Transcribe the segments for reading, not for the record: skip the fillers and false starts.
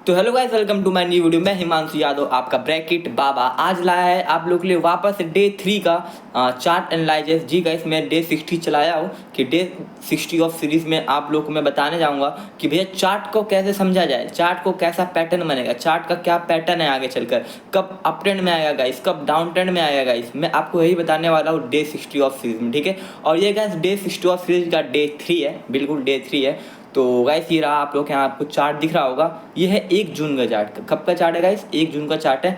तो hello guys, welcome to my new video. मैं हिमांशु यादव, आपका ब्रैकेट बाबा आज लाया है आप लोग के लिए वापस डे 3 का चार्ट एनालिसिस। जी गाइस, मैं डे 60 चलाया हूँ कि डे 60 ऑफ सीरीज में आप लोग को मैं बताने जाऊँगा कि भैया चार्ट को कैसे समझा जाए, चार्ट को कैसा पैटर्न बनेगा, चार्ट का क्या पैटर्न है आगे चलकर, कब अप ट्रेंड में आएगा गाइस, कब डाउन ट्रेंड में आएगा गाइस। मैं आपको यही बताने वाला हूँ डे 60 ऑफ सीरीज में, ठीक है। और ये गाइस डे 60 ऑफ सीरीज का डे 3 है, बिल्कुल डे 3 है। तो गाइस ये रहा, आप लोग के यहाँ आपको चार्ट दिख रहा होगा। ये है 1 जून का चार्ट। कब का चार्ट है गाइस? 1 जून का चार्ट है।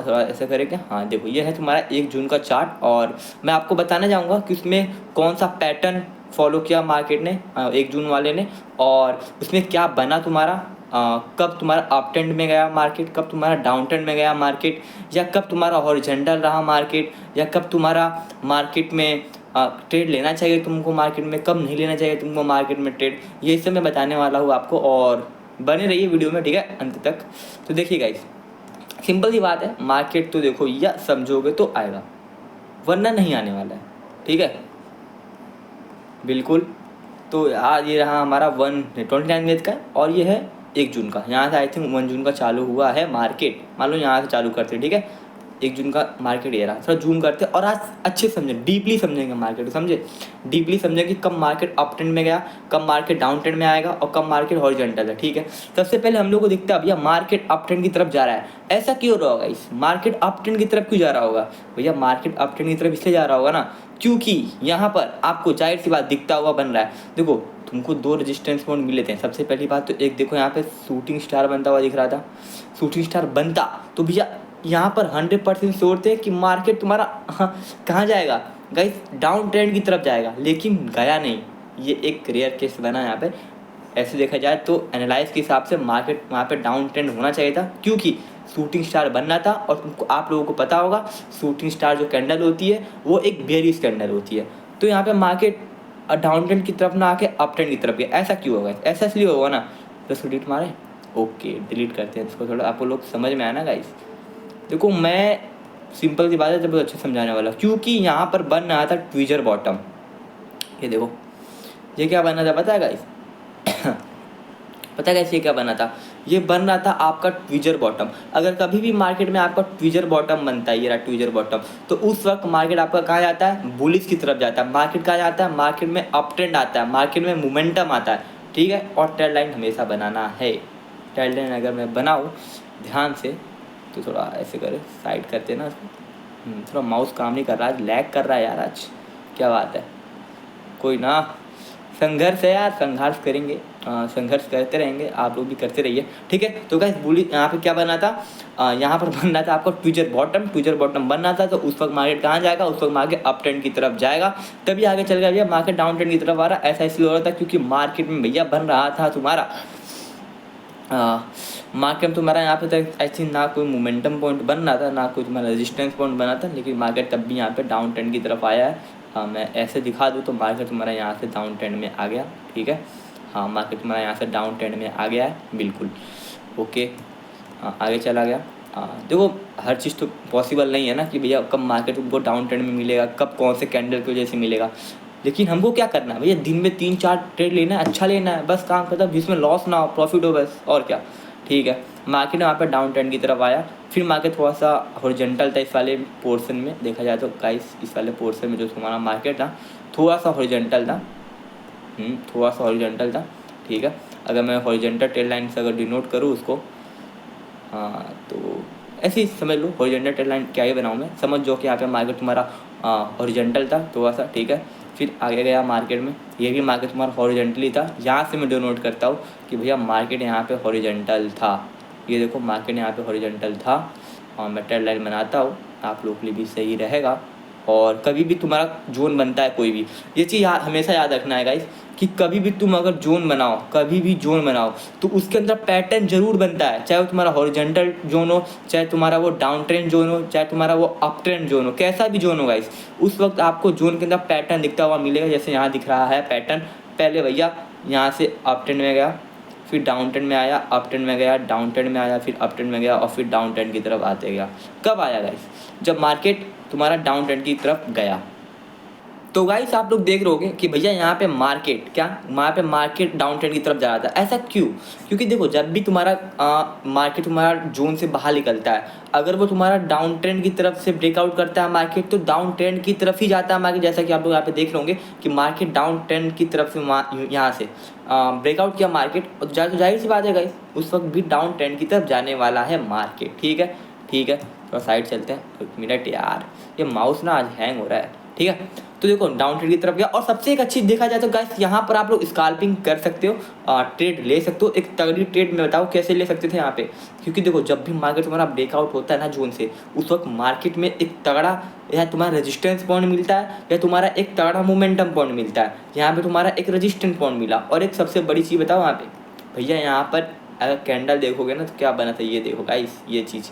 थोड़ा ऐसा करेंगे, हाँ देखो ये है तुम्हारा 1 जून का चार्ट। और मैं आपको बताना चाहूँगा कि उसमें कौन सा पैटर्न फॉलो किया मार्केट ने 1 जून वाले ने, और उसमें क्या बना तुम्हारा, कब तुम्हारा अप ट्रेंड में गया मार्केट, कब तुम्हारा डाउन ट्रेंड में गया मार्केट, या कब तुम्हारा हॉरिजॉन्टल रहा मार्केट, या कब तुम्हारा मार्केट में ट्रेड लेना चाहिए तुमको मार्केट में, कब नहीं लेना चाहिए तुमको मार्केट में ट्रेड। ये सब मैं बताने वाला हूँ आपको, और बने रहिए वीडियो में, ठीक है, अंत तक। तो देखिए गाइस, सिंपल सी बात है, मार्केट तो देखो या समझोगे तो आएगा, वरना नहीं आने वाला है, ठीक है, बिल्कुल। तो यार ये रहा हमारा 129 मिनट का, और ये है 1 जून का। यहाँ से आई थिंक 1 जून का चालू हुआ है मार्केट, मान लो यहाँ से चालू करते हैं, ठीक है। 1 जून का मार्केट ये रहा, थोड़ा जूम करते हैं और आज अच्छे समझें, डीपली समझेंगे मार्केट को, समझे, डीपली समझें कि कब मार्केट अप ट्रेंड में गया, कब मार्केट डाउन ट्रेंड में आएगा, और कब मार्केट हॉरिजॉन्टल है, ठीक है। सबसे पहले हम लोग को दिखता है भैया मार्केट अप ट्रेंड की तरफ जा रहा है। ऐसा क्यों रहा होगा, इस मार्केट अप ट्रेंड की तरफ क्यों जा रहा होगा भैया? मार्केट अप ट्रेंड की तरफ इसलिए जा रहा होगा ना, क्योंकि यहाँ पर आपको जाहिर सी बात दिखता हुआ बन रहा है। देखो तुमको 2 रेजिस्टेंस पॉइंट मिले थे। सबसे पहली बात तो एक देखो, यहाँ पे शूटिंग स्टार बनता हुआ दिख रहा था। शूटिंग स्टार बनता तो भैया यहाँ पर 100% श्योर थे कि मार्केट तुम्हारा कहाँ जाएगा गाइस, डाउन ट्रेंड की तरफ जाएगा, लेकिन गया नहीं। ये एक रेयर केस बना यहाँ पे। ऐसे देखा जाए तो एनालाइज के हिसाब से मार्केट वहाँ पे डाउन ट्रेंड होना चाहिए था, क्योंकि शूटिंग स्टार बनना था। और तुमको आप लोगों को पता होगा शूटिंग स्टार जो कैंडल होती है वो एक बेयरिश कैंडल होती है। तो यहाँ पे मार्केट डाउन ट्रेंड की तरफ ना आके अप ट्रेंड की तरफ गया। ऐसा क्यों होगा? ऐसा इसलिए होगा ना, तो इसको डिलीट मारे, ओके डिलीट करते हैं इसको, थोड़ा आपको लोग समझ में आया ना गाइस। देखो मैं सिंपल सी बात है, जब अच्छे समझाने वाला, क्योंकि यहाँ पर बन रहा था ट्विजर बॉटम। ये देखो ये क्या बना था पता है गाइस? पता है गाइस ये क्या बना था? ये बन रहा था आपका ट्विजर बॉटम। अगर कभी भी मार्केट में आपका ट्विजर बॉटम बनता है, ये रहा ट्विजर बॉटम, तो उस वक्त मार्केट आपका कहाँ जाता है? बुलिश की तरफ जाता है। मार्केट कहाँ जाता है? मार्केट में अप ट्रेंड आता है, मार्केट में मोमेंटम आता है, ठीक है। और ट्रेंड लाइन हमेशा बनाना है। ट्रेंड लाइन अगर मैं बनाऊँ ध्यान से, तो थोड़ा ऐसे करें, साइड करते ना उसको। थोड़ा माउस काम नहीं कर रहा, आज लैग कर रहा है यार, आज क्या बात है। कोई ना, संघर्ष है यार, संघर्ष करेंगे, संघर्ष करते रहेंगे, आप लोग भी करते रहिए, ठीक है। तो गाइस बुली यहाँ पे क्या बना था, यहाँ पर बनना था आपको ट्विजर बॉटम। ट्विजर बॉटम बनना था, तो उस वक्त मार्केट कहाँ जाएगा? उस वक्त मार्केट अप ट्रेंड की तरफ जाएगा, तभी आगे चल गया भैया मार्केट डाउन ट्रेंड की तरफ आ रहा। ऐसा इसलिए हो रहा था क्योंकि मार्केट में भैया बन रहा था तुम्हारा मार्केट में तुम्हारा यहाँ पे तक आई थिंक ना कोई मोमेंटम पॉइंट बन रहा था, ना कोई तुम्हारा रेजिस्टेंस पॉइंट बना था, लेकिन मार्केट तब भी यहाँ पे डाउन ट्रेंड की तरफ आया है। मैं ऐसे दिखा दूँ तो मार्केट तुम्हारा यहाँ से डाउन ट्रेंड में आ गया, ठीक है। हाँ मार्केट तुम्हारा यहाँ से डाउन ट्रेंड में आ गया है, बिल्कुल ओके। आगे चला गया। देखो हर चीज़ तो पॉसिबल नहीं है ना कि भैया कब मार्केट तुमको डाउन ट्रेंड में मिलेगा, कब कौन से कैंडल की वजह से मिलेगा। लेकिन हमको क्या करना है भैया, दिन में 3-4 ट्रेड लेना है, अच्छा लेना है, बस काम खत्म, जिसमें लॉस ना हो, प्रॉफिट हो, बस और क्या, ठीक है। मार्केट वहाँ पे डाउन ट्रेंड की तरफ आया, फिर मार्केट थोड़ा सा हॉरिजॉन्टल था इस वाले पोर्शन में, देखा जाए तो गाइस इस वाले पोर्शन में जो हमारा मार्केट था थोड़ा सा हॉरिजॉन्टल था, थोड़ा सा हॉरिजॉन्टल था, ठीक है। अगर मैं हॉरिजॉन्टल ट्रेड लाइन से अगर डिनोट करूँ उसको, हाँ तो ऐसे ही समझ लो, हॉरिजॉन्टल ट्रेड लाइन क्या ही बनाऊँ मैं, समझ जो कि यहाँ पे मार्केट तुम्हारा हॉरिजॉन्टल था थोड़ा सा, ठीक है। फिर आगे गया मार्केट में, ये भी मार्केट तुम्हारा हॉरिजॉन्टली था। यहाँ से मैं डिनोट करता हूँ कि भैया मार्केट यहाँ पे हॉरिजॉन्टल था। ये देखो मार्केट यहाँ पे हॉरिजॉन्टल था, और मैं ट्रेड लाइन बनाता हूँ, आप लोग के लिए भी सही रहेगा। और कभी भी तुम्हारा जोन बनता है कोई भी, ये चीज़ हमेशा याद रखना है गाइस, कि कभी भी तुम अगर जोन बनाओ, कभी भी जोन बनाओ, तो उसके अंदर पैटर्न जरूर बनता है, चाहे वो तुम्हारा हॉरिजॉन्टल जोन हो, चाहे तुम्हारा वो डाउन ट्रेंड जोन हो, चाहे तुम्हारा वो अप ट्रेंड जोन हो, कैसा भी जोन हो गाइस, उस वक्त आपको जोन के अंदर पैटर्न दिखता हुआ मिलेगा। जैसे यहाँ दिख रहा है पैटर्न, पहले भैया यहाँ से अप ट्रेंड में गया, फिर डाउन ट्रेंड में आया, अप ट्रेंड में गया, डाउन ट्रेंड में आया, फिर अप ट्रेंड में गया, और फिर डाउन ट्रेंड की तरफ आते गया। कब आया गाइस? जब मार्केट तुम्हारा डाउन ट्रेंड की तरफ गया, तो गाइस आप लोग देख रहे होगे कि भैया यहाँ पे मार्केट क्या, वहाँ पे मार्केट डाउन ट्रेंड की तरफ जा रहा था। ऐसा क्यों? क्योंकि देखो जब भी तुम्हारा मार्केट तुम्हारा जोन से बाहर निकलता है, अगर वो तुम्हारा डाउन ट्रेंड की तरफ से ब्रेकआउट करता है मार्केट, तो डाउन ट्रेंड की तरफ ही जाता है मार्केट। जैसा कि आप लोग यहाँ पे देख रहे होंगे कि मार्केट डाउन ट्रेंड की तरफ से यहाँ से ब्रेकआउट किया मार्केट, और तो जाहिर सी बात है गाइस उस वक्त भी डाउन ट्रेंड की तरफ जाने वाला है मार्केट। ठीक है, ठीक है, तो साइड चलते हैं। एक मिनट यार, ये माउस ना आज हैंग हो रहा है। ठीक है, तो देखो डाउन ट्रेंड की तरफ गया। और सबसे एक अच्छी देखा जाए तो गाइस यहाँ पर आप लोग स्काल्पिंग कर सकते हो, ट्रेड ले सकते हो। एक तगड़ी ट्रेड में बताओ कैसे ले सकते थे यहाँ पे, क्योंकि देखो जब भी मार्केट तुम्हारा ब्रेकआउट होता है ना जोन से, उस वक्त मार्केट में एक तगड़ा या तुम्हारा रेजिस्टेंस पॉइंट मिलता है या तुम्हारा एक तगड़ा मोमेंटम पॉइंट मिलता है। यहाँ पे तुम्हारा एक रेजिस्टेंस पॉइंट मिला। और एक सबसे बड़ी चीज़ बताओ यहाँ पे भैया, यहाँ पर अगर कैंडल देखोगे ना तो क्या बना था, ये देखो गाइस, ये चीज़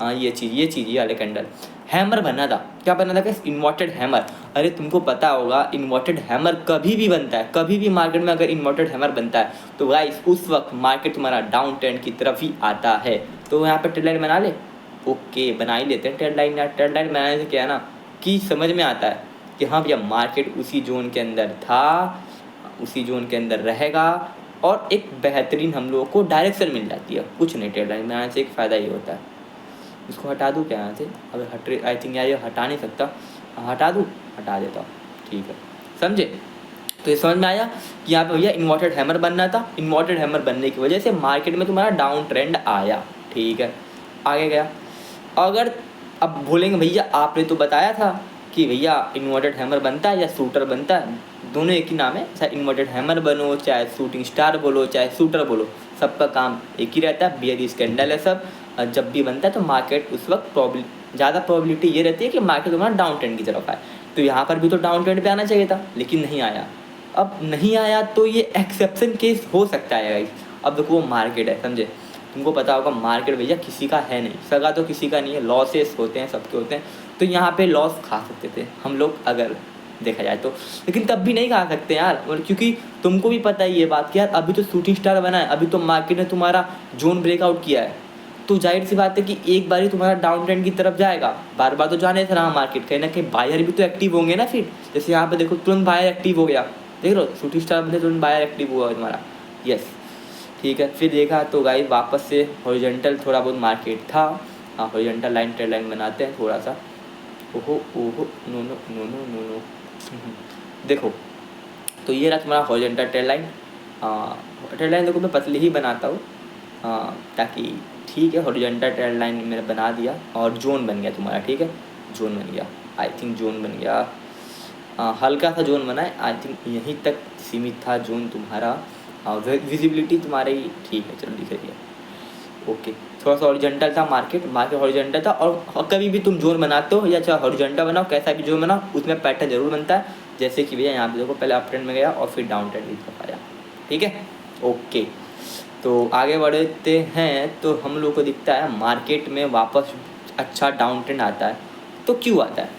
ये वाले कैंडल हैमर बना था। क्या बना था गाइस? Inverted hammer. अरे तुमको पता होगा इन्वर्टेड हैमर कभी भी बनता है, कभी भी मार्केट में अगर इन्वर्टेड हैमर बनता है तो गाइस उस वक्त मार्केट तुम्हारा डाउन ट्रेंड की तरफ ही आता है। तो यहाँ पे ट्रेड लाइन बना ले। ओके, बना ही लेते हैं ट्रेड लाइन। यार ट्रेड लाइन बनाने से क्या है ना कि समझ में आता है कि हाँ भैया मार्केट उसी जोन के अंदर था, उसी जोन के अंदर रहेगा, और एक बेहतरीन हम लोगों को डायरेक्शन मिल जाती है। कुछ नहीं, ट्रेड लाइन बनाने से एक फ़ायदा ये होता है। इसको हटा दूँ क्या यहाँ से? अगर हट, आई थिंक यार ये हटा नहीं सकता, हटा दूँ, हटा देता हूँ। ठीक है, समझे? तो ये समझ में आया कि यहाँ पे भैया इन्वर्टेड हैमर बनना था। इन्वर्टेड हैमर बनने की वजह से मार्केट में तुम्हारा डाउन ट्रेंड आया। ठीक है, आगे गया। अगर अब बोलेंगे भैया आपने तो बताया था कि भैया इन्वर्टेड हैमर बनता है या शूटर बनता है, दोनों एक ही नाम है। चाहे इन्वर्टेड हैमर बनो, चाहे शूटिंग स्टार बोलो, चाहे शूटर बोलो, सबका काम एक ही रहता है, बियरिश कैंडल है सब। जब भी बनता है तो मार्केट उस वक्त ज़्यादा प्रोबेबिलिटी ये रहती है कि मार्केट तुम्हारा डाउन ट्रेंड की तरफ आए। तो यहाँ पर भी तो डाउन ट्रेंड पे आना चाहिए था, लेकिन नहीं आया। अब नहीं आया तो ये एक्सेप्शन केस हो सकता है गाइस। अब देखो वो मार्केट है, समझे? तुमको पता होगा मार्केट भैया किसी का है नहीं, सगा तो किसी का नहीं है, लॉसेस होते हैं, सबके होते हैं। तो यहाँ पे लॉस खा सकते थे हम लोग अगर देखा जाए तो, लेकिन तब भी नहीं खा सकते यार, क्योंकि तुमको भी पता है ये बात कि यार अभी तो शूटिंग स्टार बना है, अभी तो मार्केट ने तुम्हारा जोन ब्रेकआउट किया है। तो जाहिर सी बात है कि एक बार ही तुम्हारा डाउन ट्रेंड की तरफ जाएगा, बार बार तो जाने से रहा मार्केट, कहीं ना कहीं बायर भी तो एक्टिव होंगे ना। फिर जैसे यहाँ पे देखो तुरंत बायर एक्टिव हो गया, देख लो शूटिंग स्टार में तुरंत बायर एक्टिव हुआ तुम्हारा। यस, ठीक है। फिर देखा तो गाइस वापस से हॉरिजॉन्टल थोड़ा बहुत मार्केट था। हाँ, हॉरिजॉन्टल लाइन ट्रेड लाइन बनाते हैं थोड़ा सा। ओहो ओहो, no no no no no no, देखो तो ये रहा तुम्हारा horizontal trade line. Trade line देखो मैं पतली ही बनाता हूँ ताकि, ठीक है, हॉरिजॉन्टल ट्रेड लाइन मैंने बना दिया और जोन बन गया तुम्हारा। ठीक है, जोन बन गया, आई थिंक जोन बन गया, हल्का सा जोन बना है, आई थिंक यहीं तक सीमित था जोन तुम्हारा। विजिबिलिटी तुम्हारी ठीक है, चलो दिख रही है। ओके, थोड़ा सा हॉरिजॉन्टल था मार्केट हॉरिजॉन्टल था। और कभी भी तुम जोन बनाते हो या चाहे हॉरिजॉन्टल बनाओ, कैसा भी जोन बनाओ, उसमें पैटर्न जरूर बनता है। जैसे कि भैया यहाँ पे देखो पहले अप ट्रेंड में गया और फिर डाउन ट्रेंड की तरफ आया। ठीक है, ओके, तो आगे बढ़ते हैं तो हम लोग को दिखता है मार्केट में वापस अच्छा डाउन ट्रेंड आता है। तो क्यों आता है?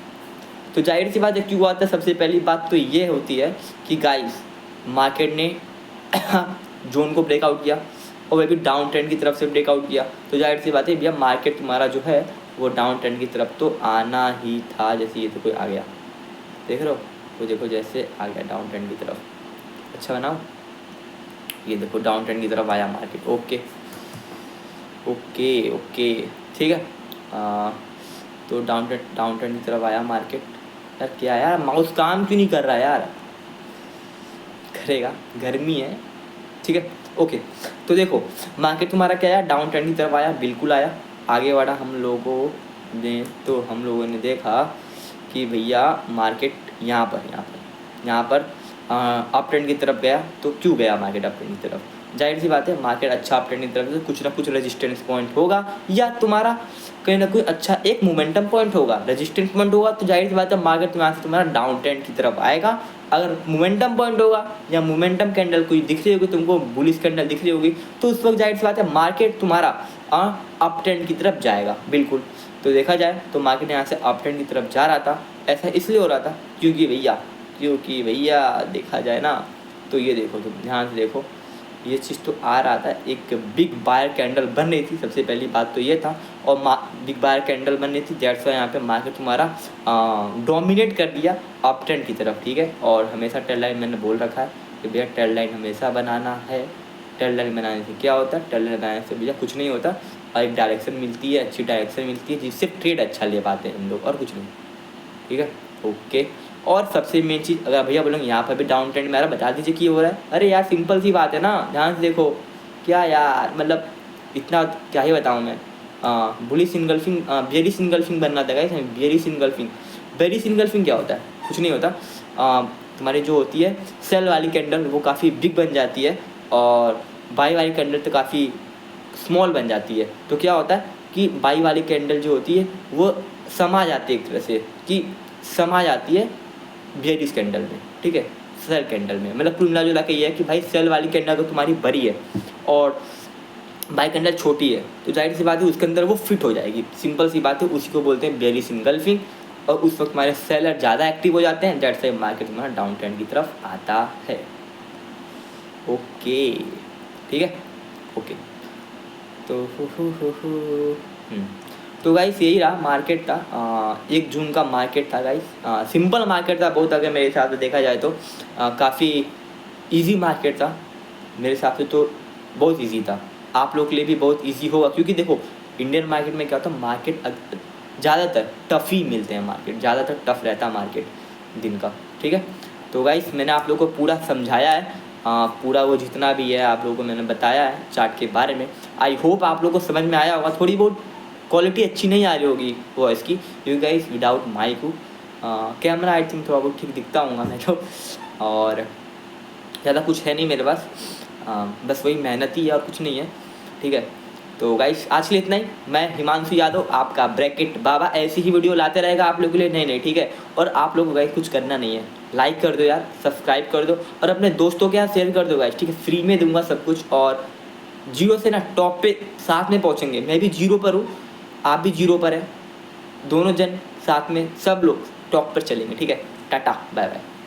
तो जाहिर सी बात है क्यों आता है। सबसे पहली बात तो ये होती है कि गाइस मार्केट ने जोन को ब्रेकआउट किया और वह भी डाउन ट्रेंड की तरफ से ब्रेकआउट किया। तो जाहिर सी बात है भैया मार्केट तुम्हारा जो है वो डाउन ट्रेंड की तरफ तो आना ही था। जैसे ये तो कोई आ गया, देख रहे हो, तो देखो जैसे आ गया डाउन ट्रेंड की तरफ। अच्छा बनाओ, ये देखो डाउन ट्रेंड की तरफ आया मार्केट। ओके ओके ओके, ठीक है। तो डाउन ट्रेंड की तरफ आया मार्केट। यार क्या यार, माउस काम क्यों नहीं कर रहा यार? करेगा, गर्मी है। ठीक है, ओके, तो देखो मार्केट तुम्हारा क्या आया, डाउन ट्रेंड की तरफ आया, बिल्कुल आया। आगे बढ़ा हम लोगों ने, तो हम लोगों ने देखा कि भैया मार्केट यहाँ पर अप ट्रेंड की तरफ गया। तो क्यों गया मार्केट अप ट्रेंड की तरफ? जाहिर सी बात है मार्केट अच्छा अप ट्रेंड की तरफ से कुछ ना कुछ रेजिस्टेंस पॉइंट होगा या तुम्हारा कहीं ना कोई अच्छा एक मोमेंटम पॉइंट होगा, रेजिस्टेंस पॉइंट होगा। तो जाहिर सी बात है मार्केट यहाँ से तुम्हारा डाउन ट्रेंड की तरफ आएगा। अगर मोमेंटम पॉइंट होगा या मोमेंटम कैंडल कोई दिख रही होगी तुमको, बुलिश कैंडल दिख रही होगी, तो उस वक्त जाहिर सी बात है मार्केट तुम्हारा अप ट्रेंड की तरफ जाएगा, बिल्कुल। तो देखा जाए तो मार्केट यहाँ से अप ट्रेंड की तरफ जा रहा था। ऐसा इसलिए हो रहा था क्योंकि भैया देखा जाए ना तो ये देखो, तुम ध्यान से देखो, ये चीज़ तो आ रहा था, एक बिग बायर कैंडल बन रही थी, सबसे पहली बात तो ये था। और बिग बायर कैंडल बन रही थी, दैट्स वाई यहाँ पे मार्केट तुम्हारा डोमिनेट कर दिया अप ट्रेंड की तरफ, ठीक है। और हमेशा ट्रेंड लाइन मैंने बोल रखा है कि भैया ट्रेंड लाइन हमेशा बनाना है। ट्रेंड लाइन बनाने से क्या होता है, ट्रेंड लाइन बनाने से भैया कुछ नहीं होता, और एक डायरेक्शन मिलती है, अच्छी डायरेक्शन मिलती है, जिससे ट्रेड अच्छा ले पाते हैं हम लोग, और कुछ नहीं, ठीक है। ओके, और सबसे मेन चीज़, अगर भैया बोलेंगे यहाँ पर भी डाउन ट्रेंड मेरा बता दीजिए कि हो रहा है, अरे यार सिंपल सी बात है ना, ध्यान से देखो। क्या यार, मतलब इतना क्या ही बताऊँ मैं। बुलिश इनगल्फिंग, बेरिश इनगल्फिंग बनना था guys, bearish engulfing. Bearish engulfing क्या होता है, कुछ नहीं होता। तुम्हारी जो होती है सेल वाली कैंडल वो काफ़ी बिग बन जाती है, और बाई वाली कैंडल तो काफ़ी स्मॉल बन जाती है। तो क्या होता है कि बाई वाली कैंडल जो होती है वो समा जाती है, एक तरह से कि समा जाती है बेरिश कैंडल में, ठीक है, सेल कैंडल में। मतलब कुल मिला जुला के ये है कि भाई सेल वाली कैंडल तो तुम्हारी बड़ी है और बाई कैंडल छोटी है, तो जाहिर सी बात है उसके अंदर वो फिट हो जाएगी, सिंपल सी बात है। उसी को बोलते हैं बेरिश इनगल्फिंग, और उस वक्त हमारे सेलर ज़्यादा एक्टिव हो जाते हैं, दैट्स व्हाई मार्केट तुम्हारा डाउन ट्रेंड की तरफ आता है। ओके, ठीक है, ओके। तो तो गाइस यही रहा मार्केट था, 1 जून का मार्केट था गाइस। सिंपल मार्केट था बहुत, अगर मेरे हिसाब से देखा जाए तो काफ़ी इजी मार्केट था मेरे हिसाब से, तो बहुत इजी था। आप लोग के लिए भी बहुत इजी होगा, क्योंकि देखो इंडियन मार्केट में क्या होता है, मार्केट ज़्यादातर टफ ही मिलते हैं, मार्केट ज़्यादातर टफ रहता है मार्केट दिन का, ठीक है। तो गाइस मैंने आप लोगों को पूरा समझाया है, पूरा वो जितना भी है आप लोगों को मैंने बताया है चार्ट के बारे में। आई होप आप लोगों को समझ में आया होगा। थोड़ी बहुत क्वालिटी अच्छी नहीं आ रही होगी वॉइस की, क्योंकि गाइस विदाउट माइक हूँ, कैमरा आई थिंक थोड़ा बहुत ठीक दिखता हूँगा मैं तो, और ज़्यादा कुछ है नहीं मेरे पास, बस वही मेहनत ही है और कुछ नहीं है, ठीक है। तो गाइस आज के लिए इतना ही। मैं हिमांशु यादव, आपका ब्रैकेट बाबा, ऐसी ही वीडियो लाते रहेगा आप लोगों के लिए, नहीं ठीक है। और आप लोगों को गाइस कुछ करना नहीं है, लाइक कर दो यार, सब्सक्राइब कर दो, और अपने दोस्तों के यहाँ शेयर कर दो गाइस, ठीक है। फ्री में दूंगा सब कुछ, और जीरो से ना टॉप पे साथ में पहुँचेंगे। मैं भी जीरो पर हूँ, आप भी जीरो पर है, दोनों जन साथ में सब लोग टॉप पर चलेंगे, ठीक है। टाटा बाय बाय।